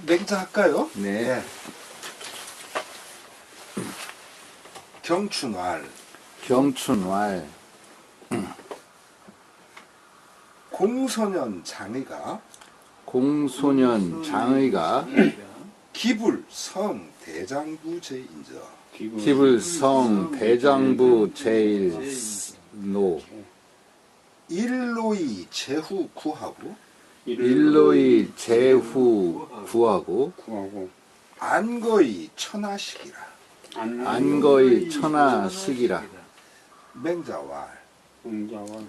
맹자 할까요? 네. 경춘왈 경춘왈 공소년 장의가 공소년 장의가 기불성 대장부 제인저 기불성 대장부 제일노 일로이 제후 구하고 일로이 제후 구하고 안거의 천하식이라 안거의 천하식이라 맹자왈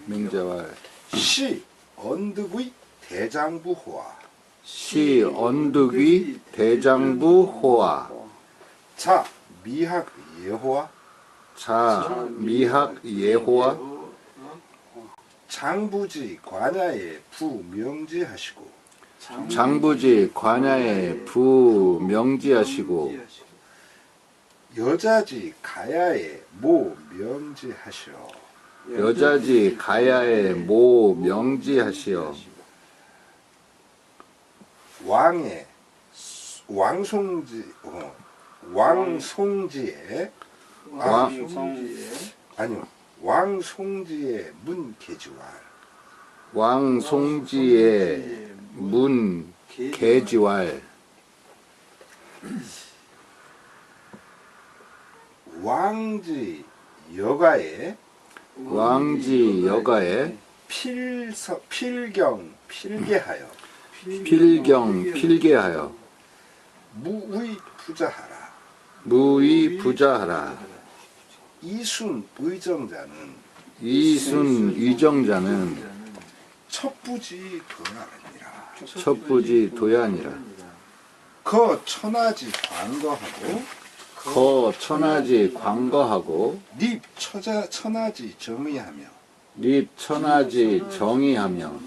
맹자왈 시 언득의 대장부 호화 시 언득위 대장부 호화 자 미학 예호와 자 미학 예호와 장부지 관야에 부명지하시고 장부지 관야에 부명지하시고 여자지 가야에 모명지하시오 여자지 가야에 모명지하시어 왕의 왕송지에 아니요 왕송지의 문계지왈 왕송지의 문계지왈 왕지 여가에 왕지 여가에 필경 필계하여 필경 필계하여 무의 부자하라 무의 부자하라 이순 의정자는 이순 위정자는 첩부지 도야니라 첩부지 도야니라 거 천하지 관거하고 거 천하지 광거하고 립 천하지 정의하며 립 천하지 정의하며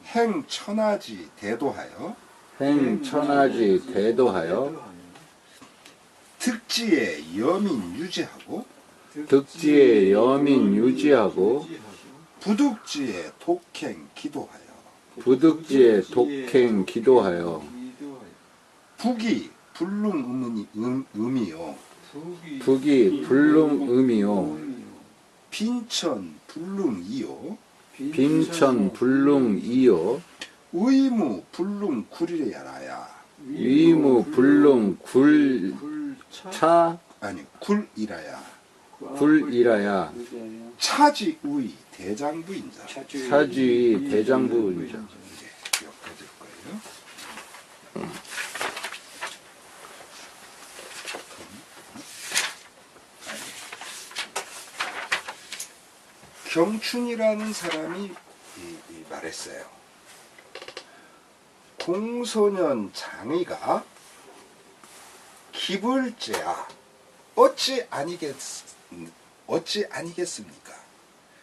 행 천하지 대도하여 행 천하지 대도하여 득지에 여민 유지하고 득지에 여민 유지하고 부득지에 독행 기도하여 부득지에 독행 기도하여 북이 불능 음이요 북이 불능 음이요 빈천 불능이요 빈천 불능 이요 의무 불능 구리야라야 위무 불능 굴차 아니 굴이라야 굴이라야 차지의 대장부인자 사주의 대장부인자 여기까지 할 거예요. 경춘이라는 사람이 말했어요. 공소년 장의가 기불죄야 어찌 아니겠습니까?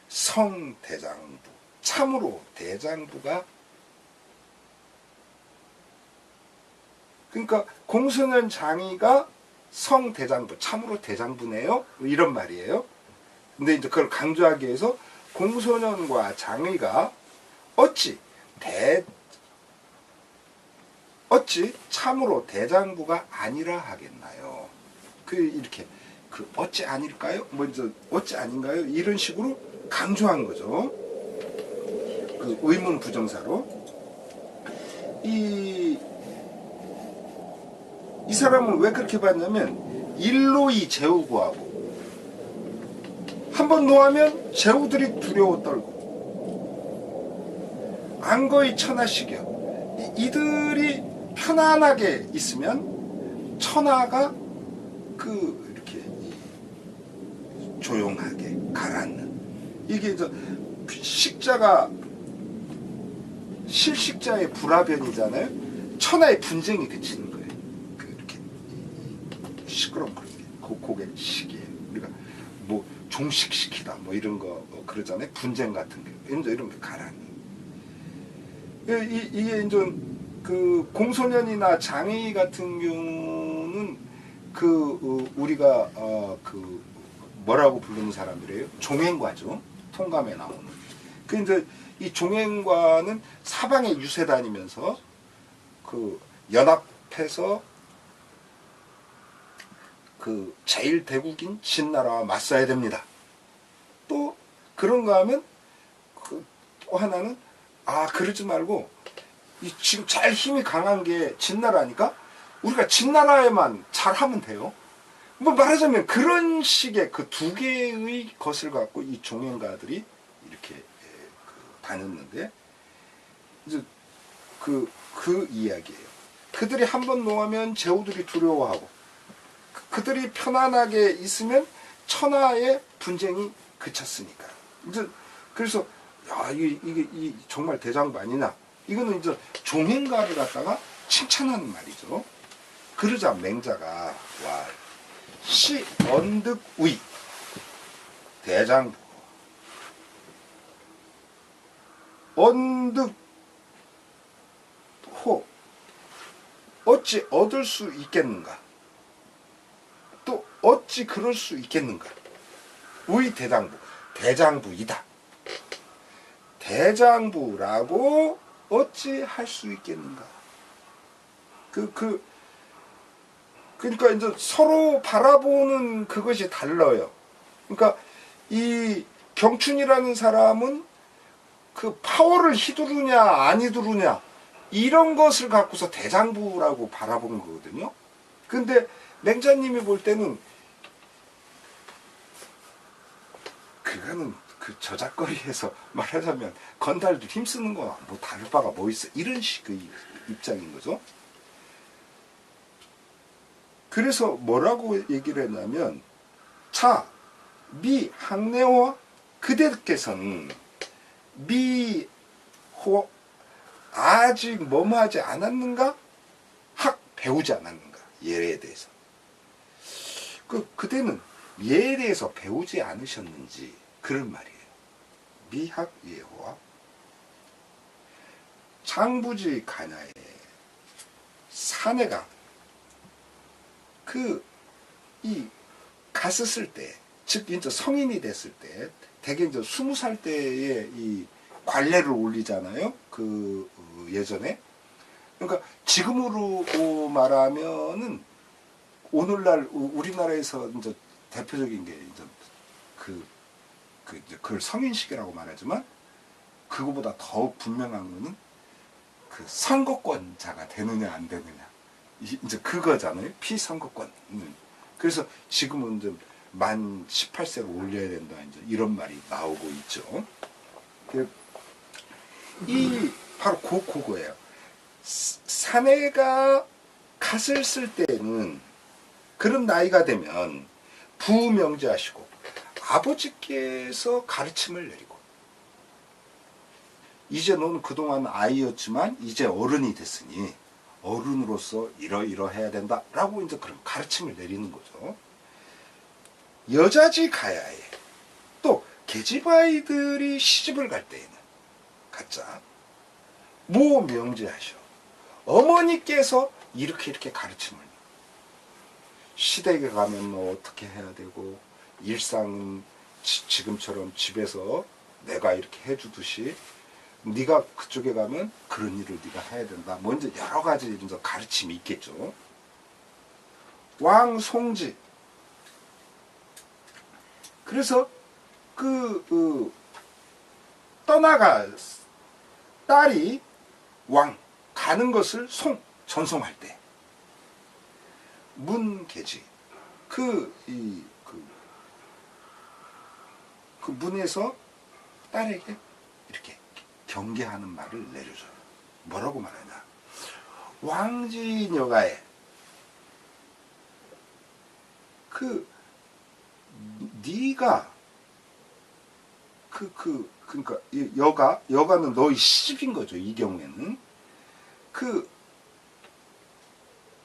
성대장부 참으로 대장부가 그러니까 공소년 장의가 성대장부 참으로 대장부네요 이런 말이에요. 근데 이제 그걸 강조하기 위해서 공소년과 장의가 어찌 참으로 대장부가 아니라 하겠나요? 이렇게 어찌 아닐까요? 먼저 어찌 아닌가요? 이런 식으로 강조한 거죠. 그 의문 부정사로 이 사람은 왜 그렇게 봤냐면 일로이 제우고하고 한번 놓으면 제후들이 두려워 떨고 안거의 천하식이요 이들이 편안하게 있으면 천하가 이렇게 조용하게 가라앉는 이게 이제 식자가 실식자의 불화변이잖아요. 천하의 분쟁이 그치는 거예요. 이렇게 시끄러운 그게 식이에요. 우리가 뭐 종식시키다 뭐 이런 거 그러잖아요. 분쟁 같은 게 이런 게 가라앉는. 이게 이제 그 공소년이나 장의 같은 경우는 우리가 뭐라고 부르는 사람들이에요? 종행과죠. 통감에 나오는. 이제 이 종행과는 사방에 유세 다니면서 연합 앞에서 그 제일 대국인 진나라와 맞서야 됩니다. 또 그런가 하면 또 하나는 그러지 말고 지금 제일 힘이 강한 게 진나라니까 우리가 진나라에만 잘하면 돼요. 뭐 말하자면 그런 식의 그 두 개의 것을 갖고 이 종행가들이 이렇게 다녔는데 이제 그 이야기예요. 그들이 한번 놓으면 제후들이 두려워하고 그들이 편안하게 있으면 천하의 분쟁이 그쳤으니까. 이제 그래서 이게 정말 대장부 아니냐. 이거는 이제 종행가를 갖다가 칭찬하는 말이죠. 그러자 맹자가 와 시 언득의 대장부 언득호 어찌 얻을 수 있겠는가? 또 어찌 그럴 수 있겠는가? 의 대장부 대장부이다. 대장부라고 어찌 할 수 있겠는가? 그러니까 이제 서로 바라보는 그것이 달라요. 그러니까 이 경춘이라는 사람은 그 파워를 휘두르냐 안 휘두르냐 이런 것을 갖고서 대장부라고 바라본 거거든요. 근데 맹자님이 볼 때는 그거는 그 저작거리에서 말하자면 건달들 힘쓰는 거와 뭐 다를 바가 뭐 있어 이런 식의 입장인 거죠. 그래서 뭐라고 얘기를 했냐면 자 미 학내와 그대께서는 미호 아직 뭐뭐하지 않았는가? 학 배우지 않았는가? 예에 대해서 그대는 예에 대해서 배우지 않으셨는지 그런 말이에요. 미학 예호와 장부지 가냐에 사내가 이 갔었을 때, 즉 이제 성인이 됐을 때, 대개 이제 20살 때에 이 관례를 올리잖아요. 예전에. 그러니까 지금으로 말하면은 오늘날 우리나라에서 이제 대표적인 게 이제 그걸 성인식이라고 말하지만 그거보다 더욱 분명한 거는 그 선거권자가 되느냐 안 되느냐. 이제 그거잖아요. 피선거권. 그래서 지금은 이제 만 18세로 올려야 된다. 이제 이런 말이 나오고 있죠. 바로 그거예요. 사내가 갓을 쓸 때는 그런 나이가 되면 부명제하시고 아버지께서 가르침을 내리고 이제 너는 그동안 아이였지만 이제 어른이 됐으니 어른으로서 이러해야 된다라고 이제 그런 가르침을 내리는 거죠. 여자지 가야에 또 계집 아이들이 시집을 갈 때에는 갖자 모 명제하셔. 어머니께서 이렇게 가르침을 시댁에 가면 뭐 어떻게 해야 되고 일상은 지금처럼 집에서 내가 이렇게 해주듯이 네가 그쪽에 가면 그런 일을 네가 해야 된다. 먼저 여러 가지 이제 가르침이 있겠죠. 왕송지. 그래서 떠나가 딸이 왕 가는 것을 전송할 때 문계지 그 문에서 딸에게 이렇게 경계하는 말을 내려줘요. 뭐라고 말하냐? 왕지녀가에 네가 그러니까 여가는 너의 시집인 거죠. 이 경우에는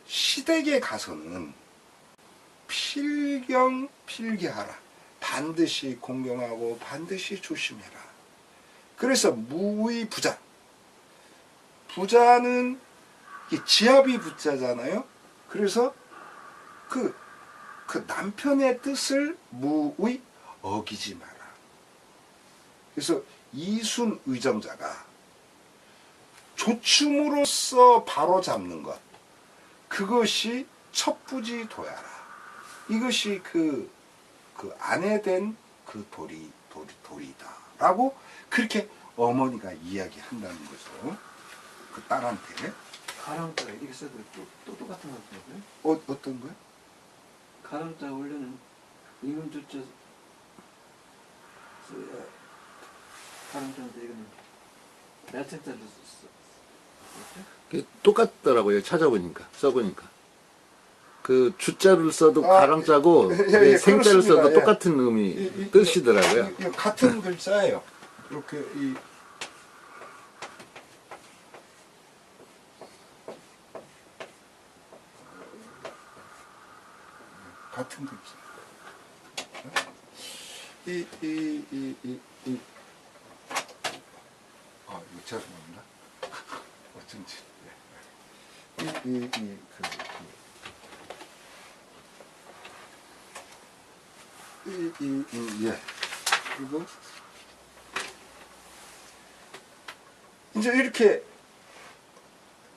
시댁에 가서는 필경필기하라. 반드시 공경하고 반드시 조심해라. 그래서 무의 부자. 부자는 지압이 부자잖아요. 그래서 그 남편의 뜻을 무의 어기지 마라. 그래서 이순 의정자가 조춤으로써 바로 잡는 것, 그것이 첩부지 도야라. 이것이 그 안에 된 그 돌이다라고 그렇게 어머니가 이야기한다는 거죠. 그 딸한테. 가랑자가 이렇게 써도 또 똑같은 거 같은데? 어떤 거요? 가랑자 원래는 임금조자 써야 가랑자인데 이거는 얄창자로 썼죠? 똑같더라고요. 찾아보니까 써보니까 그 주자를 써도 아, 가랑자고 예, 생자를 써도 그렇습니다. 예. 똑같은 의미 뜻이더라고요. 같은 글자예요. 이렇게 같은 글자. 이거 죄송합니다. 어쩐지. 예. 그리고 이제 이렇게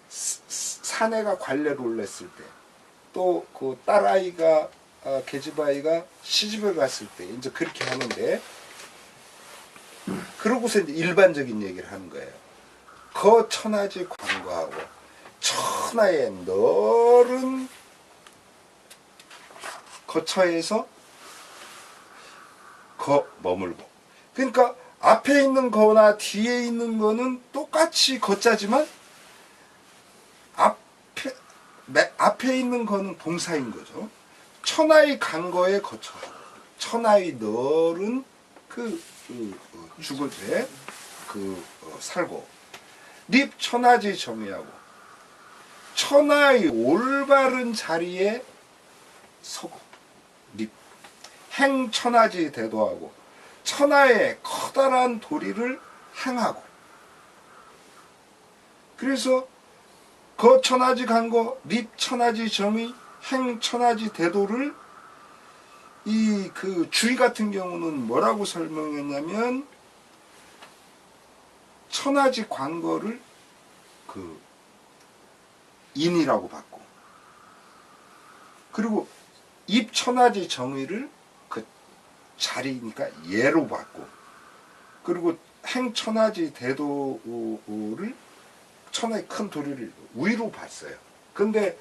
사내가 관례를 올렸을 때, 또 그 딸아이가 계집아이가 시집을 갔을 때 이제 그렇게 하는데, 그러고서 이제 일반적인 얘기를 하는 거예요. 거천하지 관과하고 천하의 넓은 거처에서 머물고, 그러니까 앞에 있는 거나 뒤에 있는 거는 똑같이 거자지만 앞에 있는 거는 동사인 거죠. 천하의 강거에 거쳐, 천하의 넓은 죽을 때 살고, 립 천하지 정의하고 천하의 올바른 자리에 서고, 립 행 천하지 대도하고 천하의 커다란 도리를 행하고. 그래서 거 천하지 간거, 립 천하지 정의, 행 천하지 대도를 이 그 주의 같은 경우는 뭐라고 설명했냐면, 천하지 관거를 그 인이라고 봤고, 그리고 입 천하지 정의를 그 자리니까 예로 봤고, 그리고 행 천하지 대도를 천하의 큰 도리를 위로 봤어요. 근데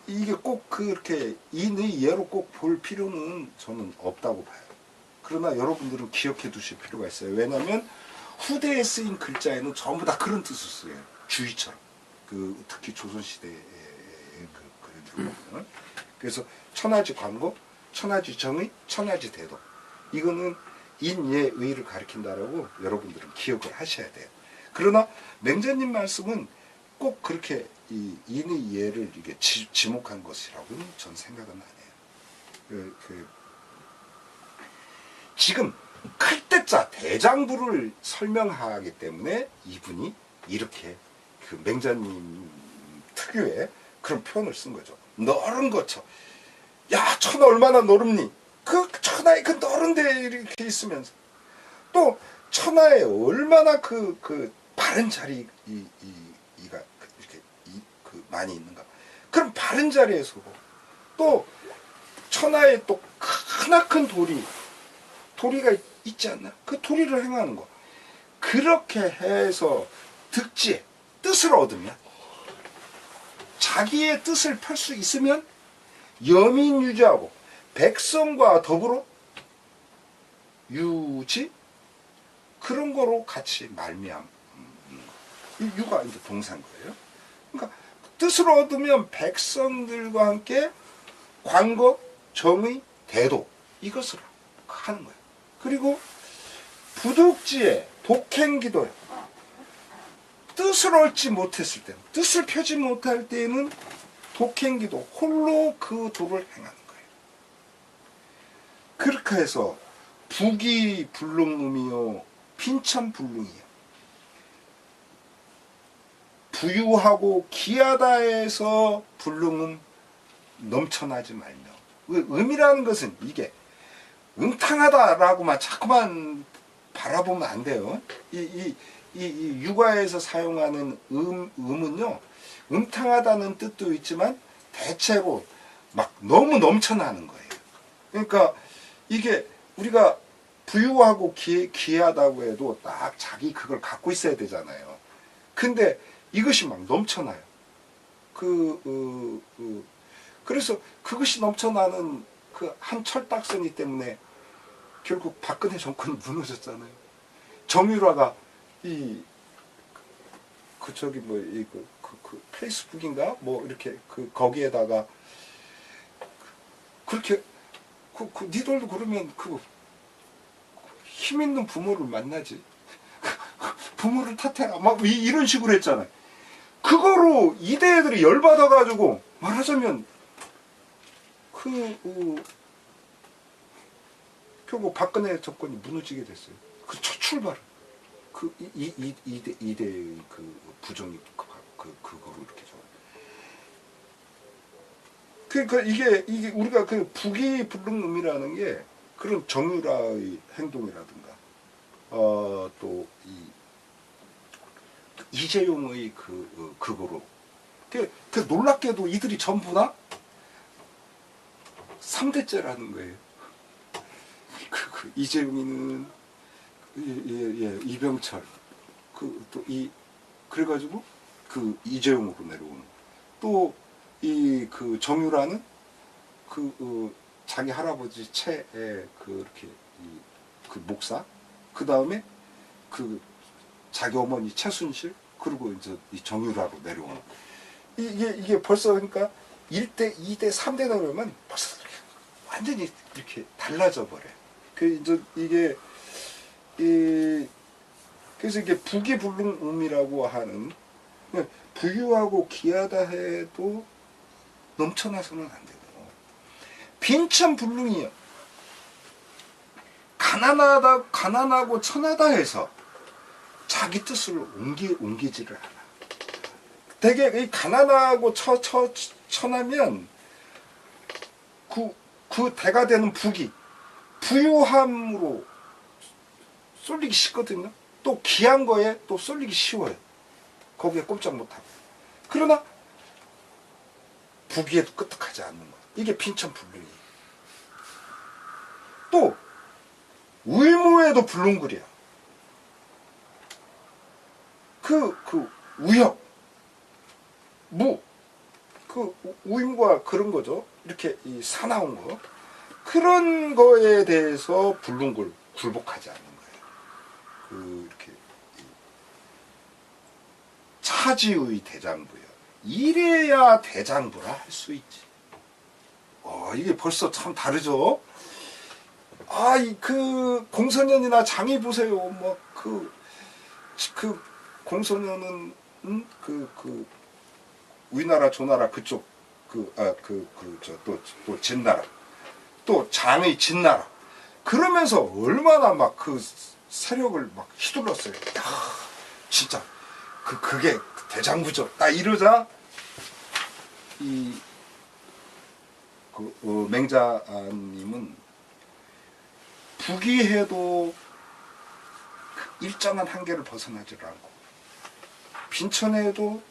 이게 꼭 그렇게 인의 예로 꼭 볼 필요는 저는 없다고 봐요. 그러나 여러분들은 기억해 두실 필요가 있어요. 왜냐하면 후대에 쓰인 글자에는 전부 다 그런 뜻을 써요. 주의처럼. 특히 조선시대의 글들을 보면. 그래서 천하지 관고, 천하지 정의, 천하지 대도. 이거는 인예의를 가리킨다라고 여러분들은 기억을 하셔야 돼요. 그러나 맹자님 말씀은 꼭 그렇게 이 인의 예를 이게 지목한 것이라고는 전 생각은 안 해요. 지금 클때자 대장부를 설명하기 때문에 이분이 이렇게 그 맹자님 특유의 그런 표현을 쓴 거죠. 너른 거쳐. 야, 천하 얼마나 넓니? 그 천하에 그 너른데 이렇게 있으면서 또 천하에 얼마나 그 바른 자리가 이렇게 많이 있는가? 그럼 바른 자리에 서고, 또 천하에 또 크나큰 도리가 있지 않나? 그 도리를 행하는 거. 그렇게 해서 득지의 뜻을 얻으면, 자기의 뜻을 펼 수 있으면 여민 유지하고 백성과 더불어 유지, 그런 거로 같이 말미암는 거. 유가 이제 동사인 거예요. 그러니까 뜻을 얻으면 백성들과 함께 관거, 정의, 대도, 이것을 하는 거예요. 그리고 부득지에 독행기도요. 뜻을 얻지 못했을 때는, 뜻을 펴지 못할 때에는 독행기도, 홀로 그 도를 행하는 거예요. 그렇게 해서 북이 불능음이요, 빈천불능이요. 부유하고 기하다에서 불능음 넘쳐나지 말며. 음이라는 것은 이게 음탕하다라고만 자꾸만 바라보면 안 돼요. 이 육아에서 사용하는 음은요, 음탕하다는 뜻도 있지만 대체로 막 너무 넘쳐나는 거예요. 그러니까 이게 우리가 부유하고 귀하다고 해도 딱 자기 그걸 갖고 있어야 되잖아요. 근데 이것이 막 넘쳐나요. 그래서 그것이 넘쳐나는 그 한 철딱서니 때문에 결국 박근혜 정권이 무너졌잖아요. 정유라가 페이스북인가 뭐 이렇게 거기에다가 그렇게 니들도 그러면 힘 있는 부모를 만나지. 부모를 탓해라. 막 이런 식으로 했잖아요. 그거로 이대 애들이 열받아가지고 말하자면 결국 박근혜 정권이 무너지게 됐어요. 그 첫 출발은 이대의 부정이 그거로 이렇게 저. 그러니까 이게 우리가 부기불능음이라는 게 그런 정유라의 행동이라든가 또 이재용의 그거로 그 놀랍게도 이들이 전부 다 3대째라는 거예요. 이재용이는 이병철 그래가지고 이재용으로 내려오는 또 정유라는 자기 할아버지 채의 이렇게 목사 그 다음에 자기 어머니 최순실 그리고 이제 이 정유라로 내려오는 이게 벌써 그러니까 1대, 2대, 3대 나오면 벌써 완전히 이렇게 달라져 버려요. 이제 그래서 이게 부기불능음이라고 하는 부유하고 귀하다 해도 넘쳐나서는 안 되고 빈천불능이요. 가난하고 천하다 해서 자기 뜻을 옮기지를 않아. 되게 이 가난하고 천하면 그 대가 되는 부유함으로 쏠리기 쉽거든요. 또 귀한 거에 또 쏠리기 쉬워요. 거기에 꼼짝 못하고. 그러나 부귀에도 끄떡하지 않는 거. 이게 빈천불능이에요. 또 의무에도 불능구려. 우역, 우임과 그런 거죠. 이렇게 사나운 거. 그런 거에 대해서 굴복하지 않는 거예요. 이렇게 차지의 대장부요. 이래야 대장부라 할 수 있지. 이게 벌써 참 다르죠. 공소년이나 장이 보세요. 뭐 공소년은 위나라 조나라 그쪽 또 진나라 또 장의 진나라 그러면서 얼마나 막 세력을 막 휘둘렀어요. 야, 진짜 그게 대장부죠. 딱 이러자 맹자님은 부귀해도 일정한 한계를 벗어나지 않고 빈천에도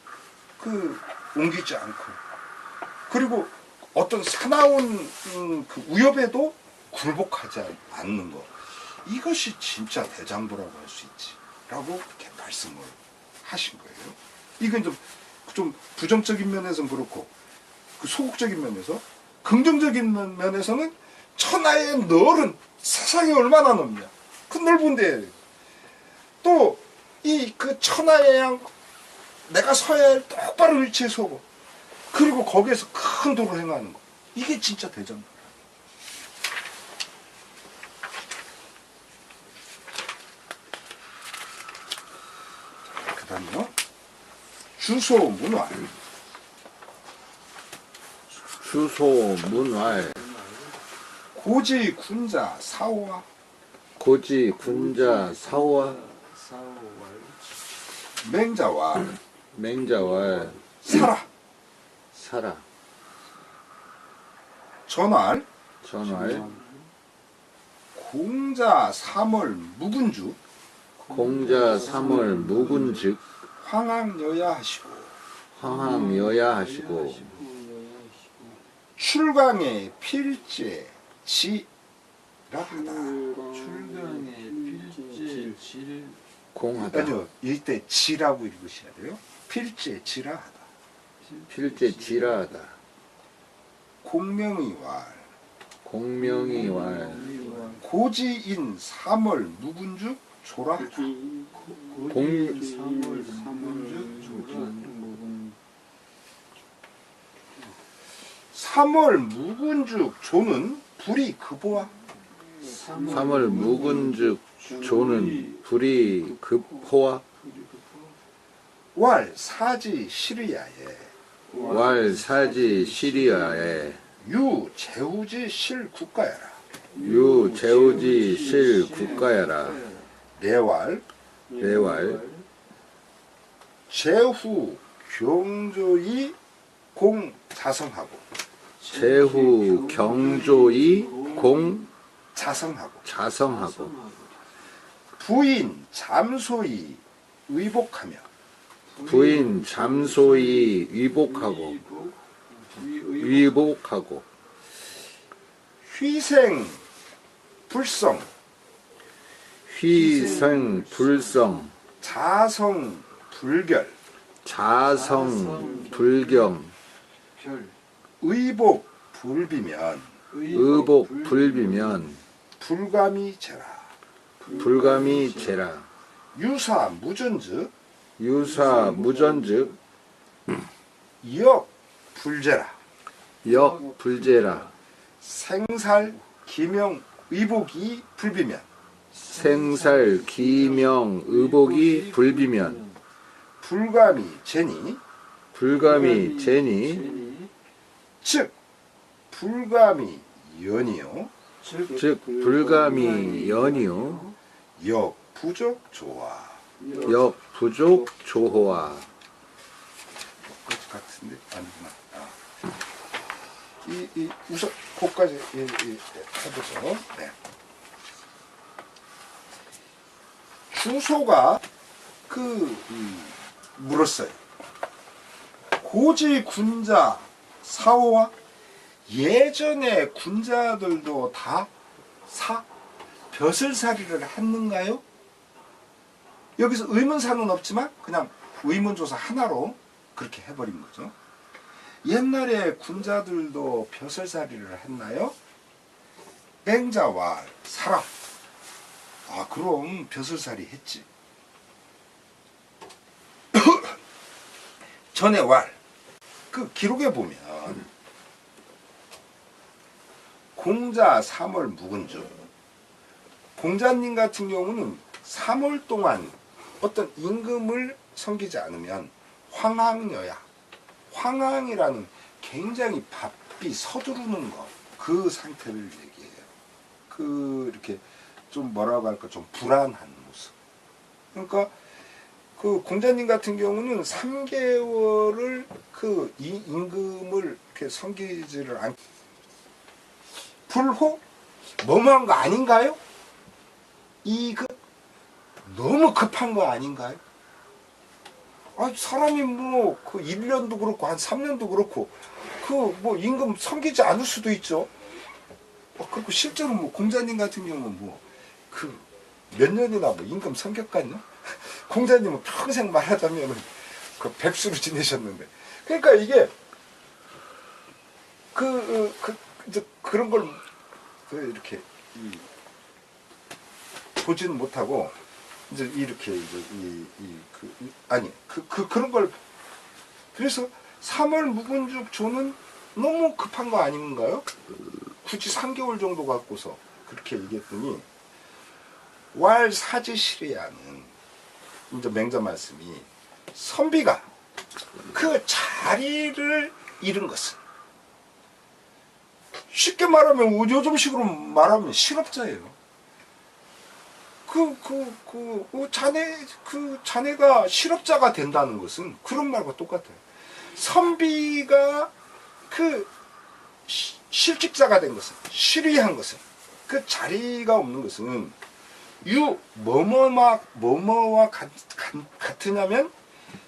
옮기지 않고 그리고 어떤 사나운 위협에도 굴복하지 않는 거 이것이 진짜 대장부라고 할 수 있지 라고 이렇게 말씀을 하신 거예요. 이건 좀 부정적인 면에서는 그렇고 소극적인 면에서 긍정적인 면에서는 천하의 넓은 세상이 얼마나 넓냐 그 넓은데 또 천하의 양 내가 서야 할 똑바로 위치에 서고 그리고 거기에서 큰 도를 행하는 거 이게 진짜 대장부라. 그 다음에요 주소문활 주소문활 고지군자 사오와 고지군자 사오와 맹자왈 사라 전활 공자 삼월 묵은주 공자 삼월 묵은즉 황항여야 하시고 황항여야 하시고 출강의 필제 지라하다. 출강의 필제 질 공하다. 아니요, 이때 지라고 읽으셔야 돼요. 필제 지라하다. 필제 지라하다. 공명이왈 공명이왈 고지인 3월 묵은죽 조라하다. 공- 3월 3월 조라 3월 묵은죽 조는 불이 급호와 3월 묵은죽 조는 불이 급호와 왈 사지 시리아에 왈 사지 시리아에 유 제우지 실 국가야라. 유 제우지 실 국가야라. 내왈 내왈 제후 경조이 공 자성하고 제후 경조이 공 자성하고 자성하고 부인 잠소이 의복하며 부인 잠소이 위복하고 위복하고 희생 불성 희생 불성 자성 불결 자성 불경 별 의복 불비면 의복 불비면 불감이 제라. 불감이 제라. 유사 무전즉 유사 무전즉 역 불제라. 역 불제라. 생살 기명 의복이 불비면 생살 기명 의복이 불비면 불감이 제니 불감이 제니 즉 불감이 연이요 즉 불감이 연이요 역 부족 조화. 역 부족 조호와. 같은데 아니구나. 이 우선 거기까지 해보죠. 네. 주소가 물었어요. 고지 군자 사호와 예전에 군자들도 다 벼슬살이를 했는가요? 여기서 의문사는 없지만 그냥 의문조사 하나로 그렇게 해버린 거죠. 옛날에 군자들도 벼슬살이를 했나요? 맹자와 사람. 아, 그럼 벼슬살이 했지. 전에 왈. 그 기록에 보면 공자 3월 묵은죽. 공자님 같은 경우는 3월 동안 어떤 임금을 섬기지 않으면 황항여야. 황항이라는 굉장히 바삐 서두르는 거. 그 상태를 얘기해요. 이렇게 좀 뭐라고 할까, 좀 불안한 모습. 그러니까 그 공자님 같은 경우는 3개월을 이 임금을 이렇게 섬기지를 않. 불호 너무한 거 아닌가요? 너무 급한 거 아닌가요? 사람이 1년도 그렇고 한 3년도 그렇고 임금 섬기지 않을 수도 있죠. 그리고 실제로 공자님 같은 경우는 몇 년이나 임금 섬겼거든요. 공자님은 평생 말하자면 백수로 지내셨는데. 그러니까 이게 이제 그런 걸 이렇게 보지는 못하고 이제 이렇게 그런 걸. 그래서 3월 묵은죽 조는 너무 급한 거 아닌가요? 굳이 3개월 정도 갖고서 그렇게 얘기했더니 왈 사지시리아는 이제 맹자 말씀이 선비가 그 자리를 잃은 것은 쉽게 말하면 요즘식으로 말하면 실업자예요. 자네가 실업자가 된다는 것은 그런 말과 똑같아요. 선비가 실직자가 된 것은, 실의한 것은, 그 자리가 없는 것은 뭐뭐와 같으냐면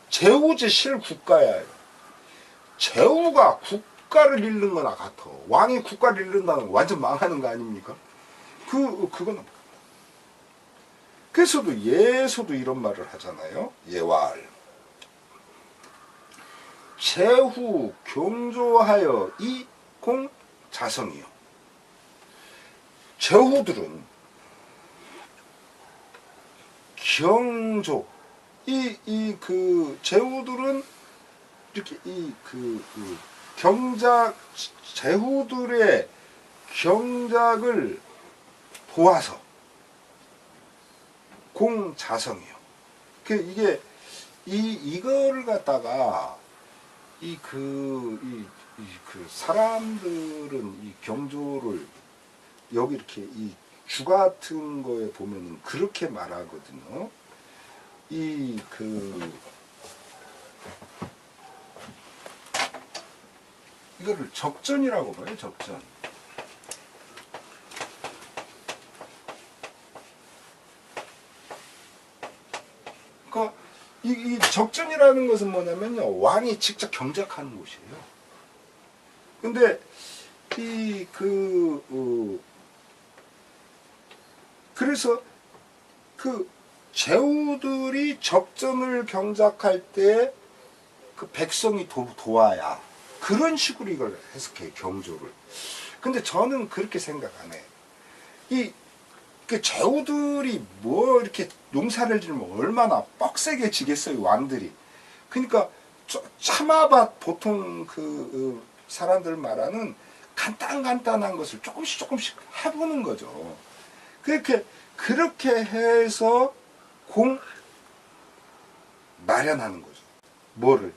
제우지 실 국가야. 제후가 국가를 잃는 거나 같아. 왕이 국가를 잃는다는 건 완전 망하는 거 아닙니까? 그거는. 그래서도 예서도 이런 말을 하잖아요. 예왈. 제후 경조하여 이공 자성이요. 제후들은 경조, 제후들은 이렇게 경작, 제후들의 경작을 보아서 공자성이요. 이게 이거를 갖다가 사람들은 이 경조를 여기 이렇게 이 주 같은 거에 보면은 그렇게 말하거든요. 이거를 적전이라고 봐요. 적전. 그러니까 이 적전이라는 것은 뭐냐면요, 왕이 직접 경작하는 곳이에요. 근데 그래서 제후들이 적전을 경작할 때 그 백성이 도와야, 그런 식으로 이걸 해석해요, 경조를. 근데 저는 그렇게 생각 안 해요. 제후들이 뭐 이렇게 농사를 지으면 얼마나 빡세게 지겠어요, 왕들이. 그러니까 참아봐, 보통 사람들 말하는 간단한 것을 조금씩 해보는 거죠. 그렇게 해서 마련하는 거죠. 뭐를?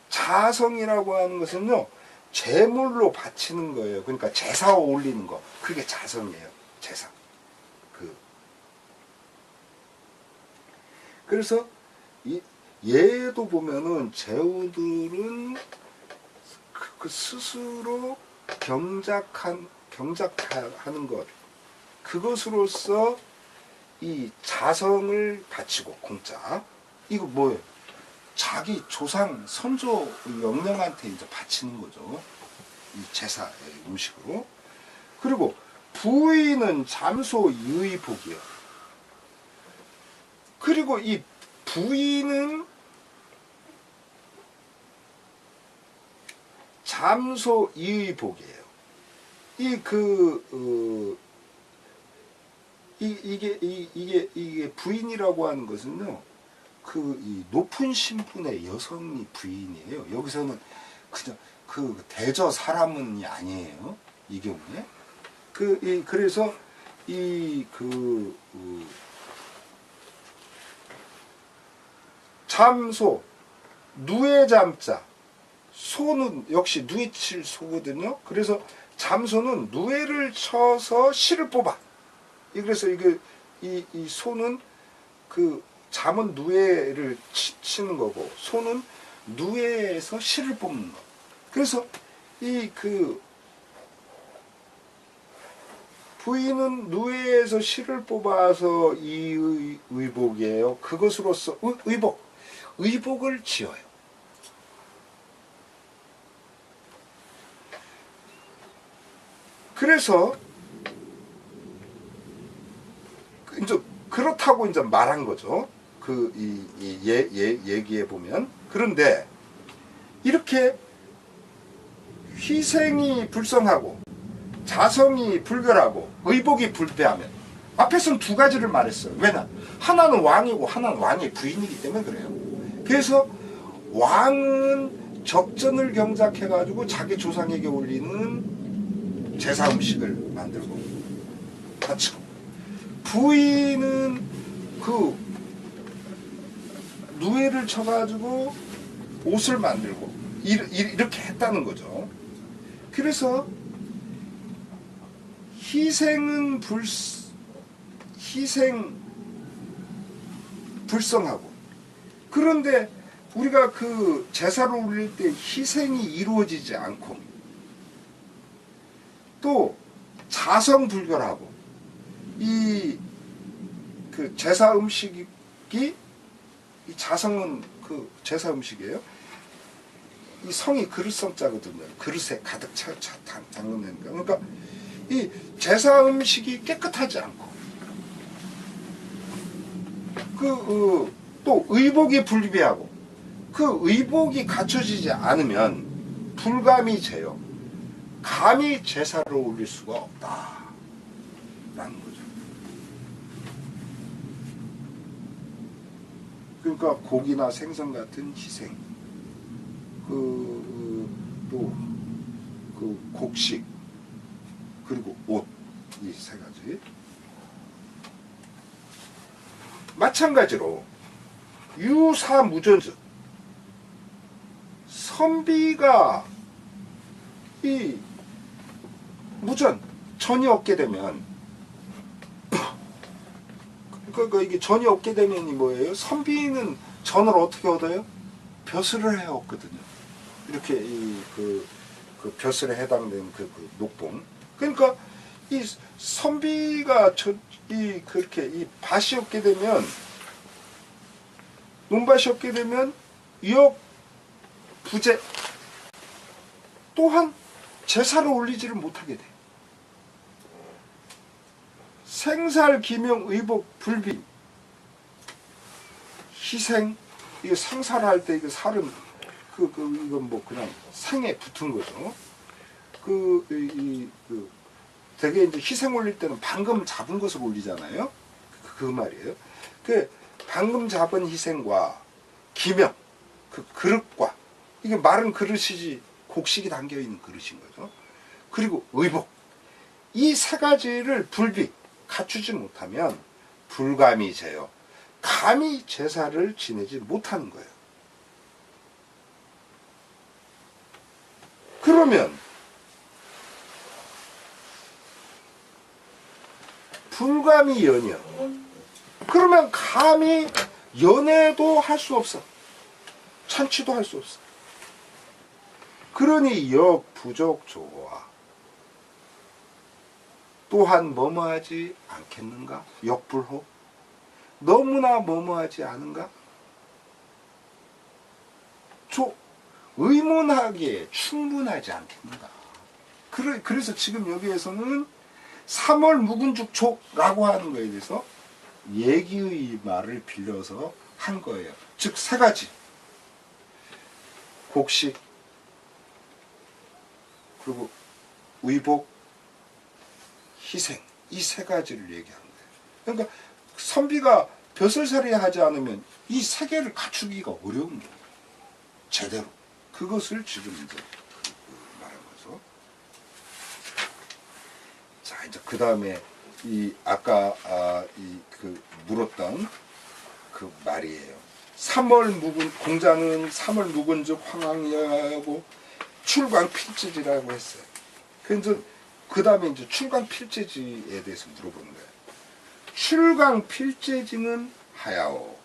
자성이라고 하는 것은요, 제물로 바치는 거예요. 그러니까 제사 올리는 거. 그게 자성이에요. 제사. 그래서 얘도 보면은 제후들은 스스로 경작하는 것, 그것으로서 이 자성을 바치고, 공자. 이거 뭐예요? 자기 조상 선조 영령한테 이제 바치는 거죠. 이 제사의 음식으로. 그리고 부의는 잠소 유의복이요. 그리고 이 부의는 잠소 유의복이에요. 이게 부인이라고 하는 것은요, 이 높은 신분의 여성이 부인이에요. 여기서는 그냥 대저 사람은이 아니에요, 이 경우에. 그래서 잠소, 누에 잠자, 소는 역시 누이칠 소거든요. 그래서 잠소는 누에를 쳐서 실을 뽑아. 그래서 이 소는 잠은 누에를 치는 거고, 소는 누에에서 실을 뽑는 거. 그래서 부인은 누에에서 실을 뽑아서 이 의복이에요. 그것으로서 의복을 지어요. 그래서 이제 그렇다고 이제 말한 거죠. 얘기해 보면. 그런데 이렇게 희생이 불성하고 자성이 불결하고 의복이 불패하면, 앞에서는 두 가지를 말했어요. 왜냐? 하나는 왕이고 하나는 왕의 부인이기 때문에 그래요. 그래서 왕은 적전을 경작해 가지고 자기 조상에게 올리는 제사 음식을 만들고 바치고, 부인은 누에를 쳐가지고 옷을 만들고 이렇게 했다는 거죠. 그래서 희생 불성하고, 그런데 우리가 제사를 올릴 때 희생이 이루어지지 않고, 또 자성불결하고, 제사 음식이, 이 자성은 제사 음식이에요. 이 성이 그릇성자거든요. 그릇에 가득 담그는 거. 그러니까 이 제사 음식이 깨끗하지 않고 또 의복이 불비하고 그 의복이 갖춰지지 않으면 불감이 제요. 감히 제사를 올릴 수가 없다라는 거죠. 그러니까 고기나 생선 같은 희생, 또 곡식, 그리고 옷, 이 세 가지. 마찬가지로 유사무전즉 선비가 이 무전 전이 없게 되면 그러니까 이게 전이 없게 되면이 뭐예요? 선비는 전을 어떻게 얻어요? 벼슬을 해 얻거든요. 이렇게 그 벼슬에 해당되는 그 녹봉. 그러니까 이 선비가 그렇게 이 밭이 없게 되면 논밭이 없게 되면 유역 부재 또한 제사를 올리지를 못하게 돼. 생살, 기명, 의복, 불비, 희생. 이거 생살할 때 이거 살은 이건 뭐 그냥 생에 붙은 거죠. 되게 이제 희생 올릴 때는 방금 잡은 것을 올리잖아요. 그 말이에요. 그 방금 잡은 희생과 기명, 그 그릇과 이게 마른 그릇이지 곡식이 담겨 있는 그릇인 거죠. 그리고 의복. 이 세 가지를 불비 갖추지 못하면 불감이 제요. 감히 제사를 지내지 못하는 거예요. 그러면 불감이 연이요. 그러면 감히 연애도 할 수 없어. 찬치도 할 수 없어. 그러니 역 부족 조화 또한 뭐뭐하지 않겠는가? 역불호 너무나 뭐뭐하지 않은가? 의문하기에 충분하지 않겠는가? 그래서 지금 여기에서는 3월 묵은죽초라고 하는 거에 대해서 얘기의 말을 빌려서 한 거예요. 즉 세 가지. 곡식, 그리고 의복, 희생. 이 세 가지를 얘기하는 거예요. 그러니까 선비가 벼슬살이 하지 않으면 이 세 개를 갖추기가 어려운 거예요. 제대로. 그것을 지금 이제 말한 거죠. 자, 이제 그 다음에 아까 물었던 그 말이에요. 3월 공자는 3월 묵은즉 황황이하고 출광필재지라고 했어요. 그 다음에 이제 출광필재지에 대해서 물어보는 거예요. 출광필재지는 하야오.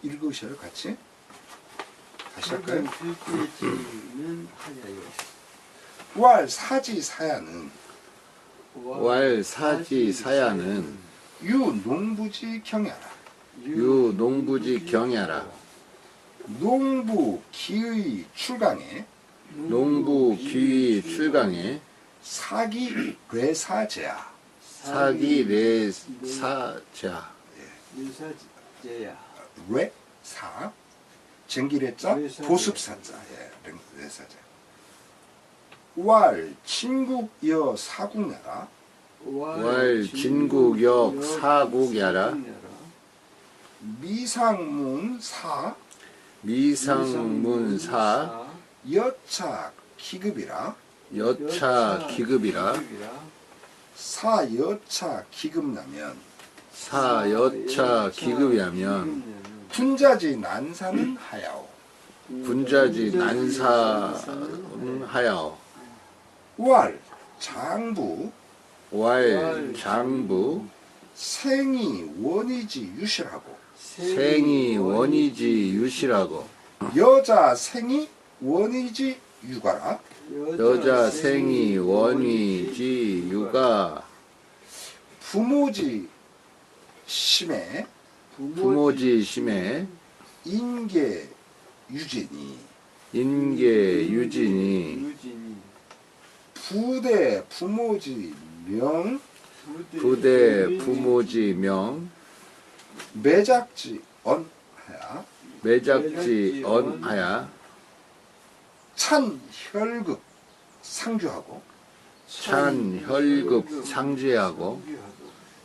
읽으셔요, 같이. 다시 할까요? 필재지는 하야요. 왈사지사야는 왈사지사야는 유농부지 경야라. 유농부지 경야라. 농부 기의 출강에 농부 기위 출강에 사기 뇌사제야. 사기 내사자. 뇌사제야. 뇌사 쟁기래자 보습사자. 뇌사제. 왈 진국여 사국야라. 왈 진국역 사국야라. 미상문사 미상문사 여차 기급이라. 여차 기급이라. 사여차 기급나면 사여차 기급이하면 분자지 난사는 하야오. 분자지 난사하야오. 왈 장부 왈 장부 생이 원이지 유실하고 생이 원이지 유시라고. 여자 생이 원이지 유가라. 여자 생이 원이지 유가. 부모지 심해 부모지 심해 인계 유진이 인계 유진이 유진이 부대 부모지 명 부대 부모지 명 매작지 언하야 매작지 언하야 찬혈극 상주하고 찬혈급 상제하고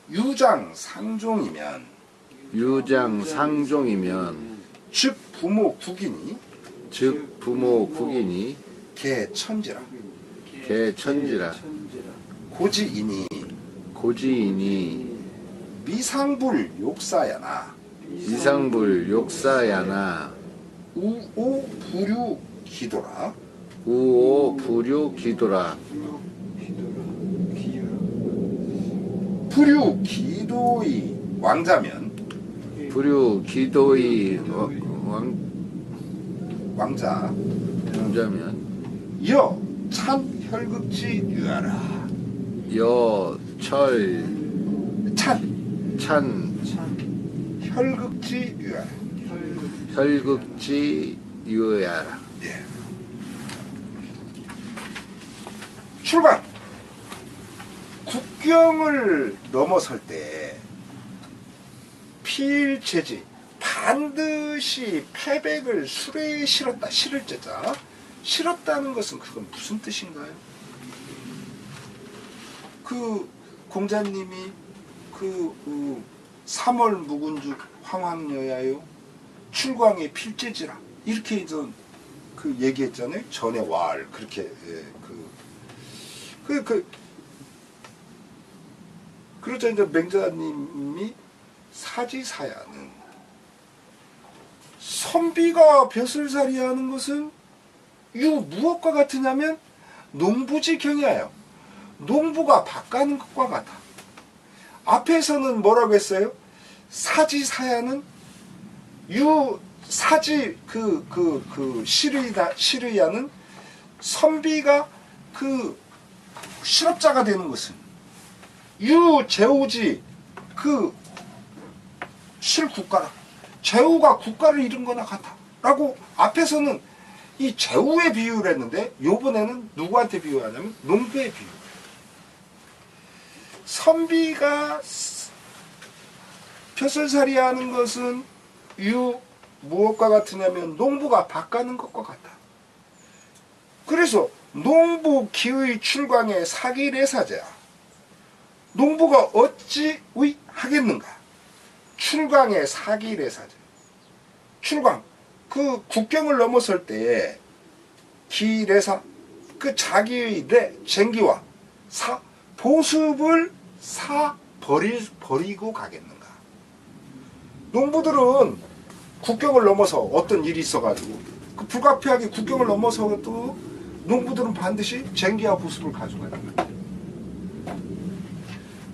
유장 상종이면 유장 상종이면 즉 부모 국인이 즉 부모 국인이 개천지라 개천지라 고지인이 고지인이 미상불 욕사야나 이상불 욕사야나 우오 부류 기도라 우오 부류 기도라 부류 기도의 왕자면 부류 기도의 왕자 왕자면 여 찬혈극지 유하라 여철 찬 찬 혈극지 유하라 혈극지 유야라 예. 출발 국경을 넘어설 때 필체지 반드시 패백을 수레에 실었다 실을 제자 실었다는 것은 그건 무슨 뜻인가요? 그 공자님이 그 3월 묵은죽 황황여야요 출광의 필제지라 이렇게 그 얘기했잖아요. 전에 왈 그렇게 그러자 이제 맹자님이 사지사야는 선비가 벼슬살이하는 것은 무엇과 같으냐면 농부지 경이에요. 농부가 밭가는 것과 같아. 앞에서는 뭐라고 했어요? 사지사야는 사지 시르야는 선비가 그 실업자가 되는 것은 제우지 실국가라. 제우가 국가를 잃은 거나 같아. 라고 앞에서는 이 제우의 비유를 했는데 요번에는 누구한테 비유하냐면 농부의 비유. 선비가 벼슬살이 하는 것은 무엇과 같으냐면 농부가 밭가는 것과 같다. 그래서 농부 기의 출광의 사기래사제야. 농부가 어찌 하겠는가? 출광의 사기래사제. 출광 그 국경을 넘어설 때에 기래사 그 자기의 쟁기와 보습을 버리고 가겠는가? 농부들은 국경을 넘어서 어떤 일이 있어가지고 그 불가피하게 국경을 넘어서도 농부들은 반드시 쟁기와 보습을 가져가야 됩니다.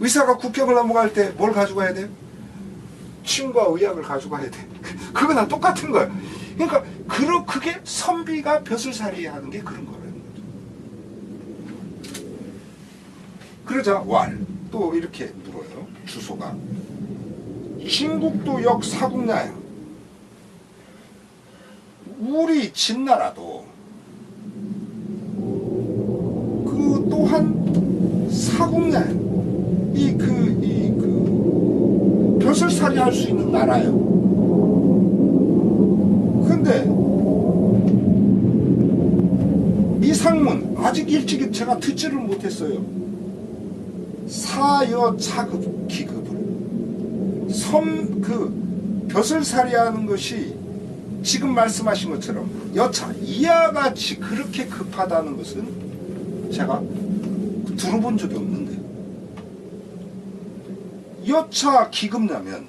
의사가 국경을 넘어갈 때 뭘 가져가야 돼요? 침과 의약을 가져가야 돼. 그거랑 똑같은 거예요. 그러니까 그게 선비가 벼슬살이 하는 게 그런 거라는 거죠. 그러자 또 이렇게 물어요. 주소가 진국도 역사국야야. 우리 진나라도 그 또한 사국야야. 벼슬살이 할 수 있는 나라예요. 근데 미상문 아직 일찍 제가 듣지를 못했어요. 사여차급 기급을 벼슬살이 하는 것이 지금 말씀하신 것처럼 여차 이와 같이 그렇게 급하다는 것은 제가 들어본 적이 없는데 여차 기급냐면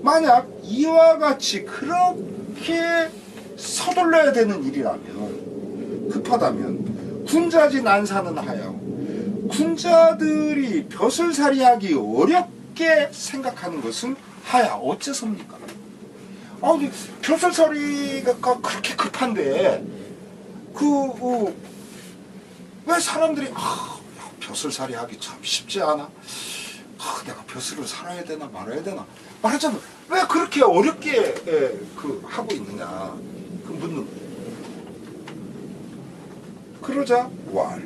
만약 이와 같이 그렇게 서둘러야 되는 일이라면 급하다면 군자지 난사는 하여 군자들이 벼슬살이하기 어렵게 생각하는 것은 하야 어째섭니까? 벼슬살이가 그렇게 급한데 왜 사람들이 벼슬살이 하기 참 쉽지 않아? 내가 벼슬을 살아야 되나 말아야 되나 말하자면 왜 그렇게 어렵게 하고 있느냐 묻는 거예요. 그러자 왈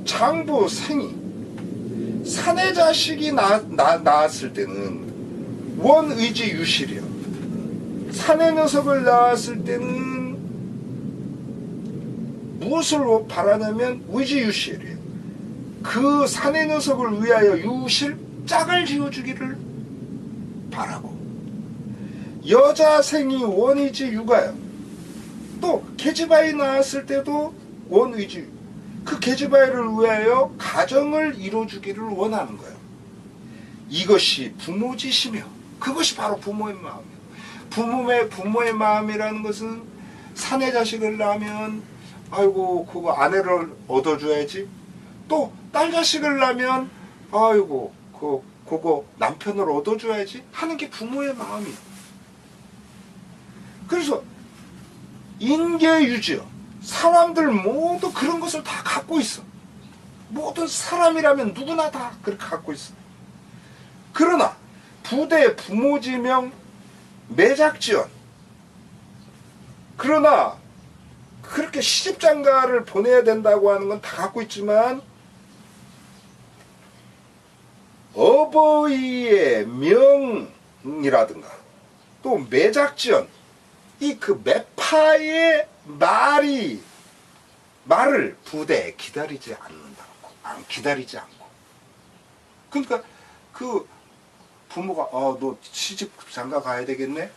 장부 생이 사내 자식이 낳았을 때는 원의지 유실이요. 사내 녀석을 낳았을 때는 무엇을 바라냐면 의지 유실이에요. 그 사내 녀석을 위하여 유실 짝을 지어주기를 바라고, 여자 생이 원의지 육아요. 또 계집아이 낳았을 때도 원의지, 그 계집아이를 위하여 가정을 이루어주기를 원하는 거예요. 이것이 부모지시며 그것이 바로 부모의 마음이에요. 부모의 마음이라는 것은 사내 자식을 낳으면 아이고 그거 아내를 얻어줘야지, 또 딸 자식을 낳으면 아이고 그거 남편을 얻어줘야지 하는 게 부모의 마음이에요. 그래서 인계유지요. 사람들 모두 그런 것을 다 갖고 있어. 모든 사람이라면 누구나 다 그렇게 갖고 있어. 그러나 부대 부모지명 매작지연, 그러나 그렇게 시집장가를 보내야 된다고 하는 건 다 갖고 있지만 어버이의 명이라든가 또 매작지연, 이 그 매파의 말을 부대에 기다리지 않고, 그러니까 그 부모가 너 시집 장가 가야 되겠네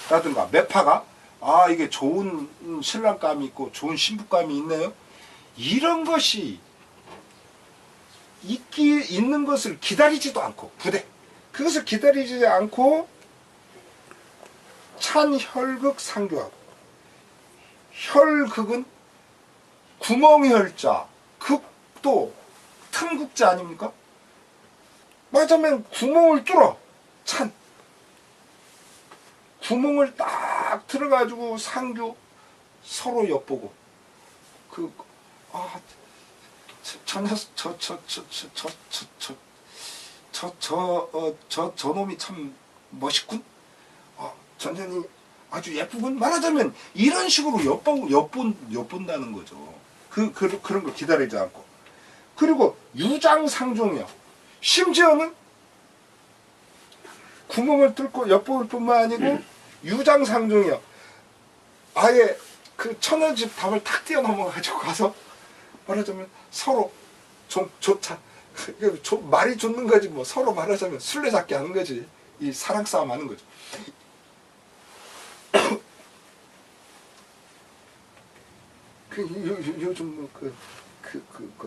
라든가, 매파가 이게 좋은 신랑감이 있고 좋은 신부감이 있네요, 이런 것이 있는 것을 기다리지도 않고, 그것을 기다리지 않고 찬혈극 상교하고, 혈극은 구멍혈자, 극도 틈극자 아닙니까? 말하자면 구멍을 뚫어, 구멍을 딱 들어가지고 상교, 서로 엿보고, 저 놈이 참 멋있군. 전현이 아주 예쁘군. 말하자면 이런 식으로 엿본다는 거죠. 그런 거 기다리지 않고. 그리고 유장상종이요. 심지어는 구멍을 뚫고 엿볼 뿐만 아니고 유장상종이요. 아예 그 천연집 담을 탁 뛰어넘어가지고 가서 말하자면 서로 조차 말이 좋는 거지 뭐, 서로 말하자면 술래잡기 하는 거지, 이 사랑 싸움 하는 거죠. 요즘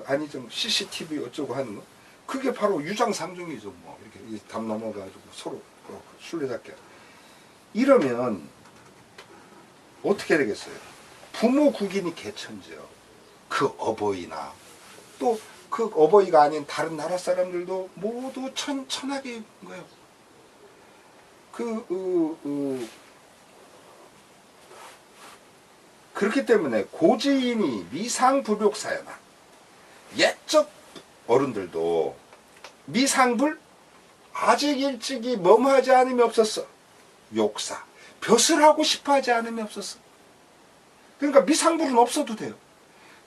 아니죠, CCTV 어쩌고 하는 거, 그게 바로 유장상종이죠. 뭐 이렇게 담 넘어가지고 서로 술래잡기. 이러면 어떻게 되겠어요? 부모 국인이 개천지요. 그 어버이나 또 그 어버이가 아닌 다른 나라 사람들도 모두 천하계인 거예요. 그렇기 때문에 고지인이 미상불욕사여나, 옛적 어른들도 미상불, 아직 일찍이 뭐하지 않음이 없었어. 욕사, 벼슬 하고 싶어 하지 않음이 없었어. 그러니까 미상불은 없어도 돼요.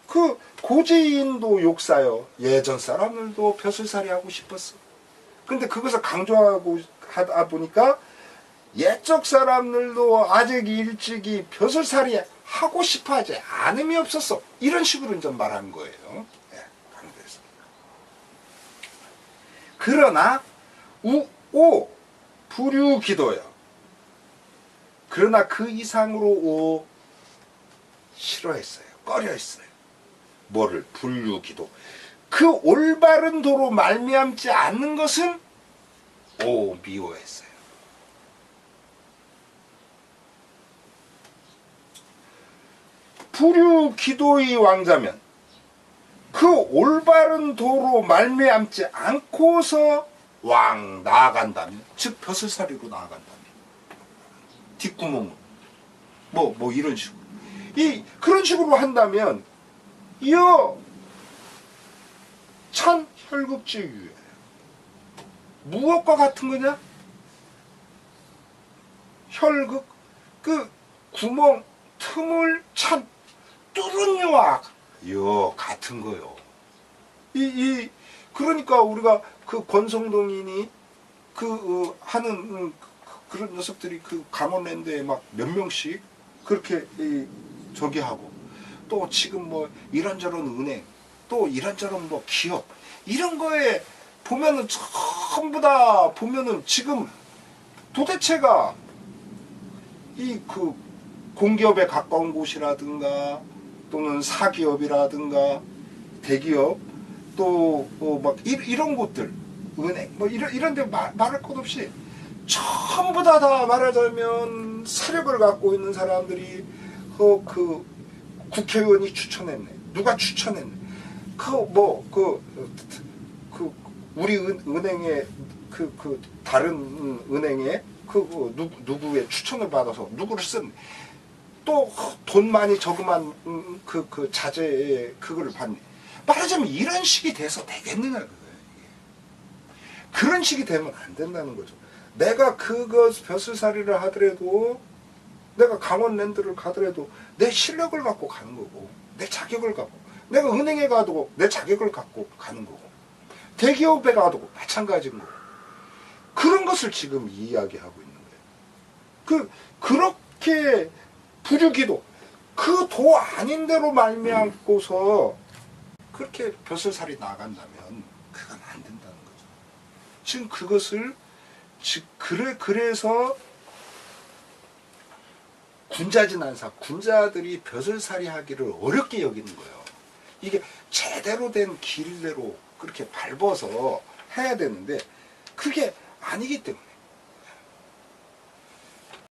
그 고지인도 욕사요. 예전 사람들도 벼슬살이 하고 싶었어. 근데 그것을 강조하고 하다 보니까 옛적 사람들도 아직 일찍이 벼슬살이 하고 싶어 하지 않음이 없었어. 이런 식으로 좀 말한 거예요. 강조해서. 그러나 우오 불유기도요. 그러나 그 이상으로 싫어했어요. 꺼려했어요. 뭐를? 불유기도. 그 올바른 도로 말미암지 않는 것은 미워했어요. 불유기도의 왕자면 그 올바른 도로 말미암지 않고서 나아간다면, 즉 벼슬살이로 나아간다면, 뒷구멍으로 뭐 이런 식으로, 그런 식으로 한다면 이어 찬혈극지유예요. 무엇과 같은 거냐? 혈극, 그 구멍 틈을 뚫은 유아 여 같은 거요. 그러니까 우리가 그 권성동인이 하는 그런 녀석들이 그 강원랜드에 막 몇 명씩 그렇게 저기 하고 또 지금 뭐 이런저런 은행 또 이런저런 뭐 기업 이런 거에 보면은 전부 다 보면은 지금 도대체가 그 공기업에 가까운 곳이라든가 또는 사기업이라든가 대기업 또 막 이런 곳들 은행 뭐 이런 데 말할 것 없이 전부 다 말하자면 세력을 갖고 있는 사람들이 그 국회의원이 추천했네. 누가 추천했네. 우리 은행에 그 다른 은행에 누구의 추천을 받아서 누구를 쓴 또 돈 많이 저금한 그 자재에 그거를 받네. 말하자면 이런 식이 돼서 되겠느냐 그거예요. 그런 식이 되면 안 된다는 거죠. 내가 그거 벼슬살이를 하더라도 내가 강원랜드를 가더라도 내 실력을 갖고 가는 거고 내 자격을 갖고 내가 은행에 가도 내 자격을 갖고 가는 거고 대기업에 가도 마찬가지인 거고 그런 것을 지금 이야기하고 있는 거예요. 그렇게 부류기도 그 도 아닌 대로 말미암고서 그렇게 벼슬살이 나간다면 그건 안 된다는 거죠. 지금 그것을 그래서 군자진안사 군자들이 벼슬살이 하기를 어렵게 여기는 거예요. 이게 제대로 된 길대로 그렇게 밟아서 해야 되는데 그게 아니기 때문에